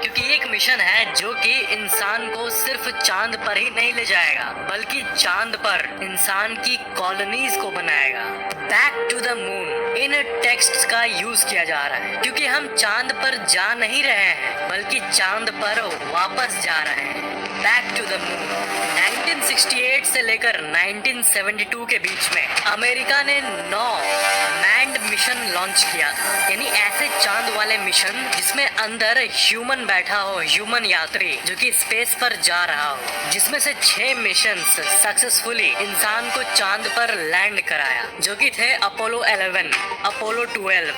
क्योंकि एक मिशन है जो कि इंसान को सिर्फ चांद पर ही नहीं ले जाएगा, बल्कि चांद पर इंसान की कॉलोनीज को बनाएगा। Back to the moon in text का यूज किया जा रहा है क्योंकि हम चांद पर जा नहीं रहे हैं, बल्कि चांद पर वापस जा रहे हैं। बैक टू द मून 1968 से लेकर 1972 के बीच में अमेरिका ने 9 मैन्ड मिशन लॉन्च किया, यानी ऐसे चांद वाले मिशन जिसमें अंदर ह्यूमन बैठा हो, ह्यूमन यात्री जो कि स्पेस पर जा रहा हो, जिसमें से 6 मिशन सक्सेसफुली इंसान को चांद पर लैंड कराया, जो कि थे Apollo 11, Apollo 12,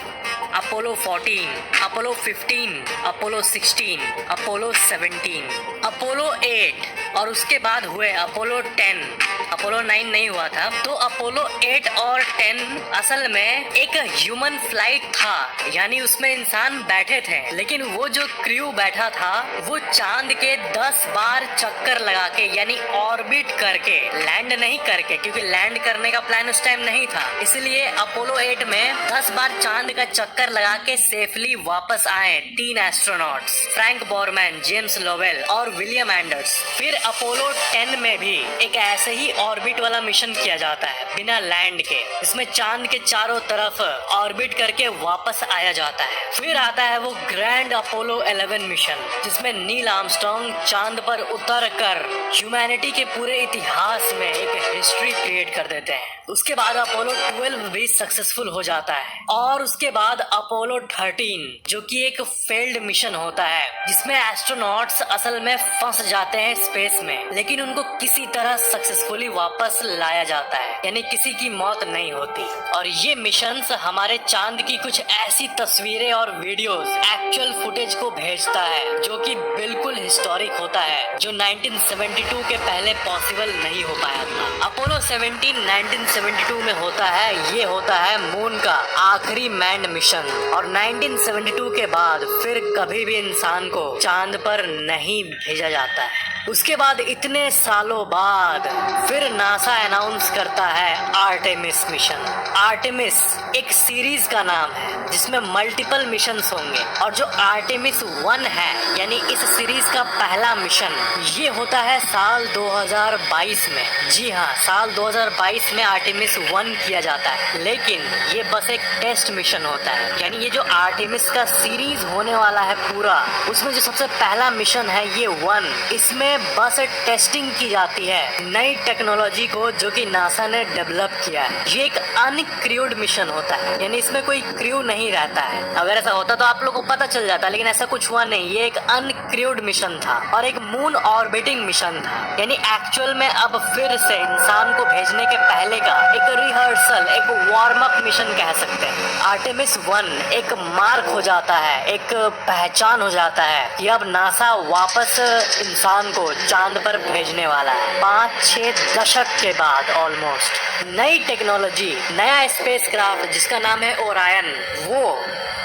Apollo 14, Apollo 15, Apollo 16, Apollo 17, Apollo 8 और उसके बाद हुए अपोलो 10। अपोलो 9 नहीं हुआ था, तो अपोलो 8 और 10 असल में एक ह्यूमन फ्लाइट था, यानी उसमें इंसान बैठे थे, लेकिन वो जो क्रू बैठा था वो चांद के 10 बार चक्कर लगा के, यानी ऑर्बिट करके, लैंड नहीं करके, क्योंकि लैंड करने का प्लान उस टाइम नहीं था, इसलिए अपोलो 8 में 10 बार चांद का चक्कर लगा के सेफली वापस आए 3 astronauts, Frank Borman, James Lovell और विलियम एंडर्स। फिर अपोलो 10 में भी एक ऐसे ही ऑर्बिट वाला मिशन किया जाता है बिना लैंड के, इसमें चांद के चारों तरफ ऑर्बिट करके वापस आया जाता है। फिर आता है वो ग्रैंड अपोलो 11 मिशन, जिसमें नील आर्मस्ट्रांग चांद पर उतर कर ह्यूमैनिटी के पूरे इतिहास में एक हिस्ट्री क्रिएट कर देते हैं। उसके बाद अपोलो 12 भी सक्सेसफुल हो जाता है, और उसके बाद अपोलो 13 जो कि एक फेल्ड मिशन होता है, जिसमें एस्ट्रोनॉट्स असल में फंस जाते हैं स्पेस में, लेकिन उनको किसी तरह सक्सेसफुली वापस लाया जाता है, यानी किसी की मौत नहीं होती। और ये मिशंस हमारे चांद की कुछ ऐसी तस्वीरें और वीडियोस, एक्चुअल फुटेज को भेजता है जो कि बिल्कुल हिस्टोरिक होता है, जो 1972 के पहले पॉसिबल नहीं हो पाया था। अपोलो 17 1972 में होता है, ये होता है मून का आखिरी मैन्ड मिशन, और 1972 के बाद फिर कभी भी इंसान को चांद पर नहीं भेजा जाता है। उसके बाद इतने सालों बाद फिर नासा अनाउंस करता है आर्टेमिस मिशन। आर्टेमिस एक सीरीज का नाम है जिसमें मल्टीपल मिशंस होंगे, और जो आर्टेमिस 1 है, यानी इस सीरीज का पहला मिशन, ये होता है साल 2022 में। जी हाँ, साल 2022 में आर्टेमिस 1 किया जाता है, लेकिन ये बस एक टेस्ट मिशन होता है, यानी ये जो आर्टेमिस का सीरीज होने वाला है पूरा, उसमें जो सबसे पहला मिशन है ये 1, इसमें बस टेस्टिंग की जाती है नई टेक्नोलॉजी को जो कि नासा ने डेवलप किया है। ये एक अनक्रूड मिशन होता है, यानी इसमें कोई क्रू नहीं रहता है। अगर ऐसा होता तो आप लोग को पता चल जाता, लेकिन ऐसा कुछ हुआ नहीं। ये एक अनक्रूड मिशन था और एक मून ऑर्बिटिंग मिशन था, यानी एक्चुअल में अब फिर से इंसान को भेजने के पहले का एक रिहर्सल, एक वार्म अप मिशन कह सकते हैं। आर्टेमिस 1 एक मार्क हो जाता है, एक पहचान हो जाता है कि अब नासा वापस इंसान को चांद पर भेजने वाला है। 5-6 दशक के बाद ऑलमोस्ट नई टेक्नोलॉजी, नया स्पेसक्राफ्ट जिसका नाम है ओरायन, वो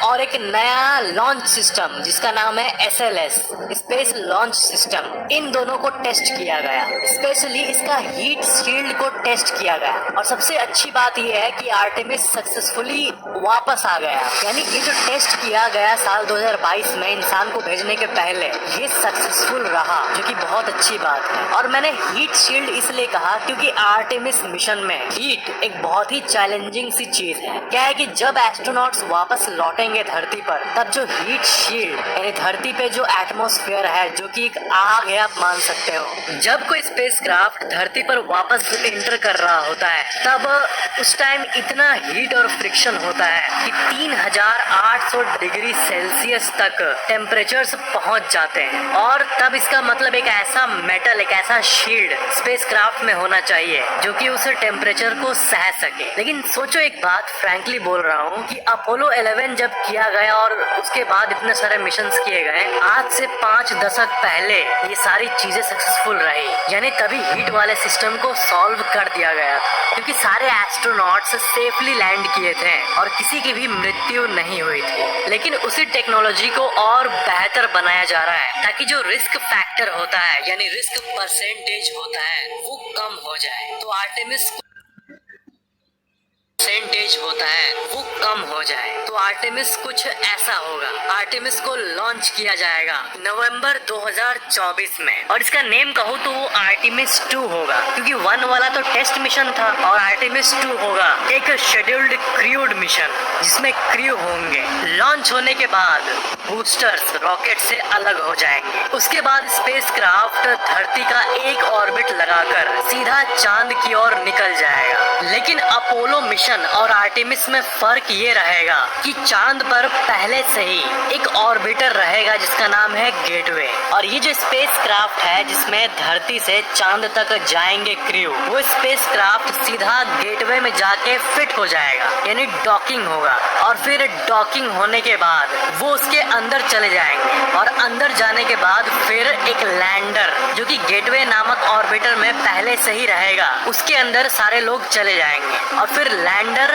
और एक नया लॉन्च सिस्टम जिसका नाम है SLS, स्पेस लॉन्च सिस्टम, इन दोनों को टेस्ट किया गया। स्पेशली इसका हीट शील्ड को टेस्ट किया गया, और सबसे अच्छी बात यह है कि आर्टेमिस सक्सेसफुली वापस आ गया, यानी ये जो टेस्ट किया गया साल 2022 में इंसान को भेजने के पहले, ये सक्सेसफुल रहा, जो कि बहुत अच्छी बात है। और मैंने हीट शील्ड इसलिए कहा क्योंकि आर्टेमिस मिशन में हीट एक बहुत ही चैलेंजिंग सी चीज है। क्या है कि जब एस्ट्रोनॉट्स वापस लौटेंगे धरती पर, तब जो हीट शील्ड, यानी धरती पे जो एटमॉस्फेयर है, जो कि एक आग है आप मान सकते हो, जब कोई स्पेसक्राफ्ट धरती पर वापस एंटर कर रहा होता है, तब उस टाइम इतना हीट और फ्रिक्शन होता है कि 3800 डिग्री सेल्सियस तक टेम्परेचर्स पहुंच जाते हैं, और तब इसका मतलब एक ऐसा मेटल, एक ऐसा शील्ड स्पेसक्राफ्ट में होना चाहिए जो कि उस टेम्परेचर को सह सके। लेकिन सोचो एक बात, फ्रैंकली बोल रहा हूँ कि अपोलो 11 जब किया गया और उसके बाद इतने सारे मिशंस किए गए, आज से 5 दशक पहले ये सारी चीजें सक्सेसफुल रही, यानी तभी हीट वाले सिस्टम को सॉल्व कर दिया गया था, क्योंकि सारे एस्ट्रोनॉट्स सेफली लैंड किए थे और किसी की भी मृत्यु नहीं हुई थी। लेकिन उसी टेक्नोलॉजी को और बेहतर बनाया जा रहा है ताकि जो रिस्क फैक्टर होता है, यानी रिस्क परसेंटेज होता है, वो कम हो जाए। तो आर्टेमिस परसेंटेज होता है वो कम हो जाए। तो आर्टेमिस कुछ ऐसा होगा। आर्टेमिस को लॉन्च किया जाएगा नवंबर 2024 में, और इसका नेम कहूँ तो वो आर्टेमिस 2 होगा, क्योंकि 1 वाला तो टेस्ट मिशन था और आर्टेमिस 2 होगा एक शेड्यूल्ड क्रूड मिशन जिसमें क्रू होंगे। लॉन्च होने के बाद बूस्टर्स रॉकेट से अलग हो जाएंगे। उसके बाद स्पेसक्राफ्ट धरती का एक ऑर्बिट लगाकर सीधा चांद की ओर निकल जाएगा। लेकिन अपोलो मिशन और आर्टेमिस में फर्क ये रहेगा कि चांद पर पहले से ही एक ऑर्बिटर रहेगा जिसका नाम है गेटवे, और ये जो स्पेसक्राफ्ट है जिसमें धरती से चांद तक जाएंगे क्रू, वो स्पेसक्राफ्ट सीधा गेटवे में जाके फिट हो जाएगा, यानी डॉकिंग होगा। और फिर डॉकिंग होने के बाद वो उसके अंदर चले जाएंगे, और अंदर जाने के बाद फिर एक लैंडर जो कि गेटवे नामक ऑर्बिटर में पहले से ही रहेगा, उसके अंदर सारे लोग चले जाएंगे। और फिर लैंडर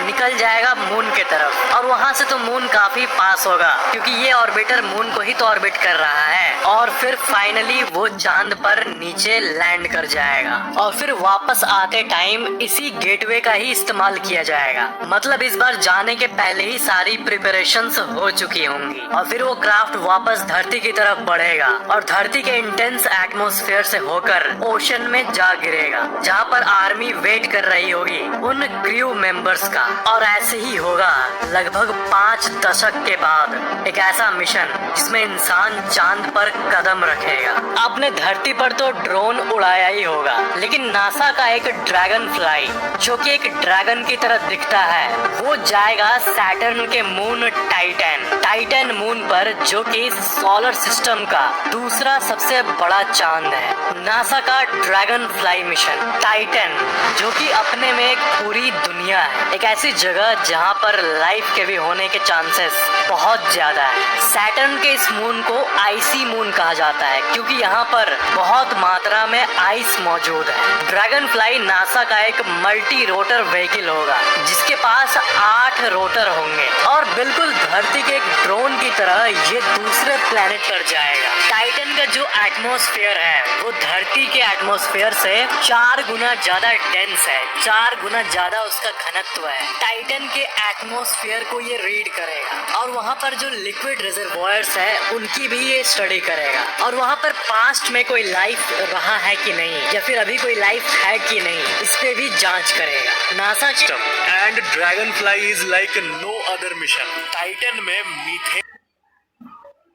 निकल जाएगा मून के तरफ, और वहां से तो मून काफी पास होगा क्योंकि ये ऑर्बिटर मून को ही तो ऑर्बिट कर रहा है। और फिर फाइनली वो चांद पर नीचे लैंड कर जाएगा, और फिर वापस आते टाइम इसी गेटवे का ही इस्तेमाल किया जाएगा। मतलब इस बार जाने के पहले ही सारी प्रिपरेशंस हो चुकी होंगी, और फिर वो क्राफ्ट वापस धरती की तरफ बढ़ेगा और धरती के इंटेंस एटमॉस्फेयर से होकर ओशन में जा गिरेगा, जहाँ पर आर्मी वेट कर रही होगी उन क्रू मेंबर्स का। और ऐसे ही होगा लगभग 5 दशक के बाद एक ऐसा मिशन जिसमें इंसान चांद पर कदम रखेगा। आपने धरती पर तो ड्रोन उड़ाया ही होगा, लेकिन नासा का एक ड्रैगन फ्लाई जो कि एक ड्रैगन की तरह दिखता है, वो जाएगा सैटर्न के मून टाइटन मून पर, जो कि सोलर सिस्टम का दूसरा सबसे बड़ा चांद है। नासा का ड्रैगन फ्लाई मिशन टाइटन, जो कि अपने में एक पूरी दुनिया है, एक ऐसी जगह जहां पर लाइफ के भी होने के चांसेस बहुत ज्यादा है। सैटर्न के इस मून को आइसी मून कहा जाता है क्योंकि यहाँ पर बहुत मात्रा में आइस मौजूद है। ड्रैगन फ्लाई नासा का एक मल्टी रोटर व्हीकल होगा जिसके पास 8 रोटर होंगे, और बिल्कुल धरती के एक ड्रोन की तरह ये दूसरे प्लेनेट पर जाएगा। टाइटन का जो एटमॉस्फेयर है वो धरती के एटमॉस्फेयर से 4 गुना ज्यादा डेंस है, 4 गुना ज्यादा उसका घनत्व है। टाइटन के एटमॉस्फेयर को ये रीड करेगा, और वहाँ पर जो लिक्विड रिजर्वॉयर्स है उनकी भी ये स्टडी करेगा, और वहाँ पर पास्ट में कोई लाइफ रहा है कि नहीं, या फिर अभी कोई लाइफ है कि नहीं, इस पे भी जांच करेगा। NASA and Dragonfly is like no other mission. Titan में मीथेन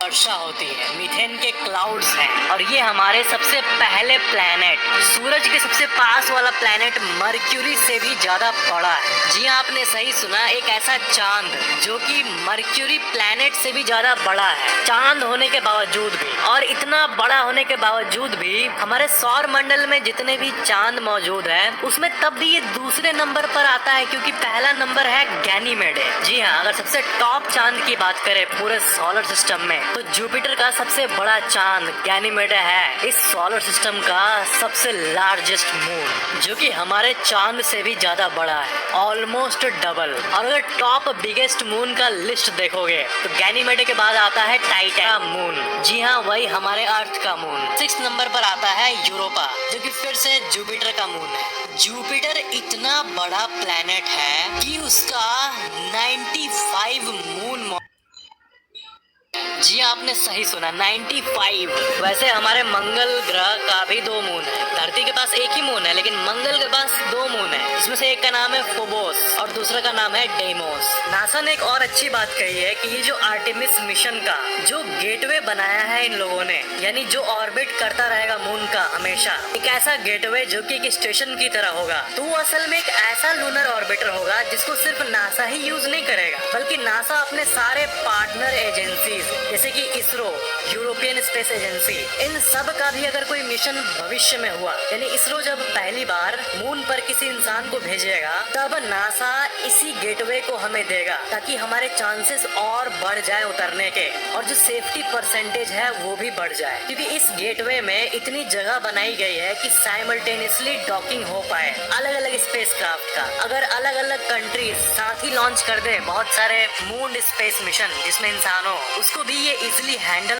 वर्षा होती है, मीथेन के क्लाउड्स हैं, और ये हमारे सबसे पहले प्लैनेट, सूरज के सबसे पास वाला प्लैनेट मर्क्यूरी से भी ज्यादा बड़ा है। जी हाँ, आपने सही सुना, एक ऐसा चांद जो कि मर्क्यूरी प्लैनेट से भी ज्यादा बड़ा है। चांद होने के बावजूद भी, और इतना बड़ा होने के बावजूद भी हमारे सौर मंडल में जितने भी चांद मौजूद है उसमें तब भी ये दूसरे नंबर पर आता है, क्योंकि पहला नंबर है गैनीमेडे। जी हाँ, अगर सबसे टॉप चांद की बात करें पूरे सोलर सिस्टम में तो जुपिटर का सबसे बड़ा चांद गैनीमेडे है, इस सोलर सिस्टम का सबसे लार्जेस्ट मून, जो कि हमारे चांद से भी ज्यादा बड़ा है, ऑलमोस्ट डबल। और अगर टॉप बिगेस्ट मून का लिस्ट देखोगे तो गैनीमेडे के बाद आता है टाइटन का मून। जी हाँ, वही हमारे अर्थ का मून। 6 नंबर पर आता है यूरोपा, जो कि फिर से जुपिटर का मून है। जुपिटर इतना बड़ा प्लेनेट है कि उसका 95 मून। जी आपने सही सुना, 95। वैसे हमारे मंगल ग्रह का भी 2 मून है। धरती के पास एक ही मून है, लेकिन मंगल के पास 2 मून है, जिसमें से एक का नाम है फोबोस और दूसरे का नाम है डेमोस। नासा ने एक और अच्छी बात कही है कि ये जो आर्टेमिस मिशन का जो गेटवे बनाया है इन लोगों ने, यानी जो ऑर्बिट करता रहेगा मून का हमेशा, एक ऐसा गेटवे जो कि एक स्टेशन की तरह होगा, तो वो असल में एक ऐसा लूनर ऑर्बिटर होगा जिसको सिर्फ नासा ही यूज नहीं करेगा, बल्कि नासा अपने सारे पार्टनर एजेंसीज जैसे कि इसरो, यूरोपियन स्पेस एजेंसी, इन सब का भी अगर कोई मिशन भविष्य में हुआ, यानी इसरो जब पहली बार मून पर किसी इंसान को भेजेगा तब नासा इसी गेटवे को हमें देगा, ताकि हमारे चांसेस और बढ़ जाए उतरने के, और जो सेफ्टी परसेंटेज है वो भी बढ़ जाए, क्योंकि इस गेटवे में इतनी जगह बनाई गई है कि साइमल्टेनियसली डॉकिंग हो पाए अलग अलग स्पेसक्राफ्ट का। अगर अलग अलग कंट्रीज साथ ही लॉन्च कर दे बहुत सारे मून स्पेस मिशन जिसमें इंसान हो, उसको भी ये इजिली हैंडल